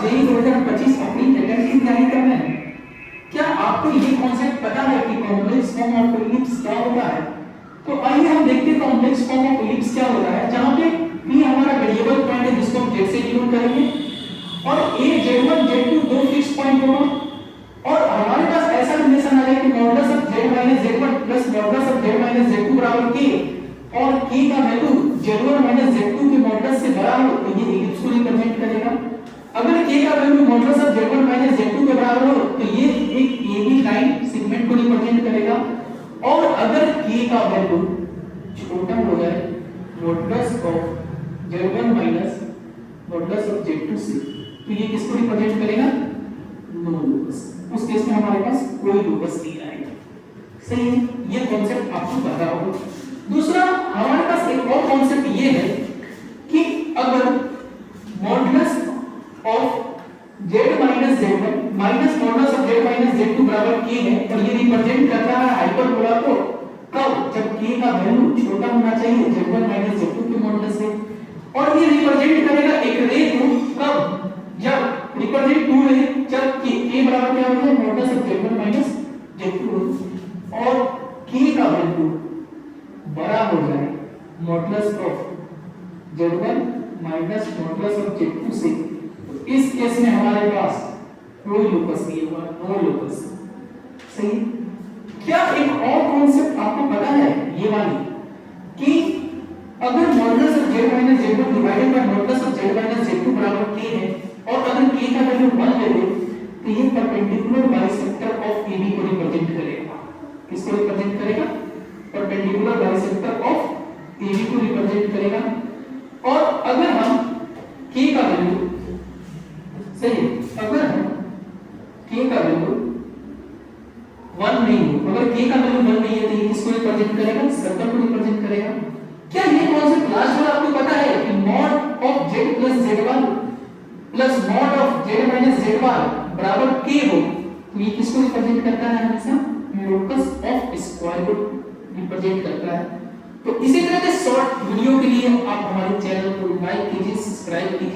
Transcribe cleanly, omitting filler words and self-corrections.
JEE 2025 अपनी attempt की तैयारी कर रहे हैं, क्या आपको ये कॉन्सेप्ट पता है कि कॉम्प्लेक्स फॉर्म ऑफ इलिप्स क्या होता है? तो आइए हम देखते हैं कॉम्प्लेक्स फॉर्म ऑफ इलिप्स क्या होता है, जहां पे p हमारा वेरिएबल पॉइंट है जिसको हम z से डिनोट करेंगे, और a z1 z2 दो फिक्स पॉइंट होगा, और हमारे पास ऐसा रिलेशन आ जाए कि modulus of z - z1 plus modulus of z - z2 बराबर k, और k का वैल्यू z1 - z2 के मॉडुलस से बड़ा हो तो ये इलिप्स को रिप्रेजेंट करेगा। अगर k का value modulus of z1 - z2 के बराबर हो तो ये एक AB लाइन सेगमेंट को रिप्रेजेंट करेगा, और अगर k का वैल्यू छोटा हो जाए modulus of z1 minus modulus of z2 से, तो ये किसको रिप्रेजेंट करेगा? No locus. उस केस में हमारे पास कोई लोकस नहीं आएगा। सही है, ये कॉन्सेप्ट आपको पता होगा। दूसरा हमारे पास एक और कॉन्सेप्ट ये है कि अगर modulus of z minus z1 minus modulus of z - z2 बराबर k है, और ये रिप्रेजेंट करता है हाइपरबोला को, कब? जब k का वैल्यू छोटा होना चाहिए z1 - z2 के मॉडुलस से, और ये रिप्रेजेंट करेगा एक रे को, कब? जब रिप्रेजेंट टू रे, जब k बराबर क्या होता है मॉडुलस ऑफ z1 - z2, और k का वैल्यू बड़ा हो जाए modulus of z1 minus modulus of z2 से, तो इस केस में हमारे पास कोई लोकस नहीं होगा, नो लोकस। सही। क्या एक और कॉन्सेप्ट आपको पता है ये वाली, कि अगर modulus of z - z1 divided by modulus of z - z2 बराबर k है, और अगर k का वैल्यू 1 ले ले तो ये परपेंडिकुलर बाइसेक्टर ऑफ AB को रिप्रेजेंट करेगा। किसको रिप्रेजेंट करेगा? परपेंडिकुलर बाइसेक्टर ऑफ AB को रिप्रेजेंट करेगा। और अगर हम k का वैल्यू सही, अगर हम k का वैल्यू 1 नहीं हो, अगर k का वैल्यू 1 नहीं है तो ये किसको रिप्रेजेंट करेगा? सर्कल को रिप्रेजेंट करेगा। क्या ये कॉन्सेप्ट लास्ट वाला आपको पता है कि mod of z plus z1 plus mod of z minus z1 बराबर k हो, तो ये किसको रिप्रेजेंट करता है? हमेशा लोकस ऑफ स्क्वायर को रिप्रेजेंट करता है। तो इसी तरह के शॉर्ट वीडियो के लिए आप हमारे चैनल को लाइक कीजिए, सब्सक्राइब कीजिए।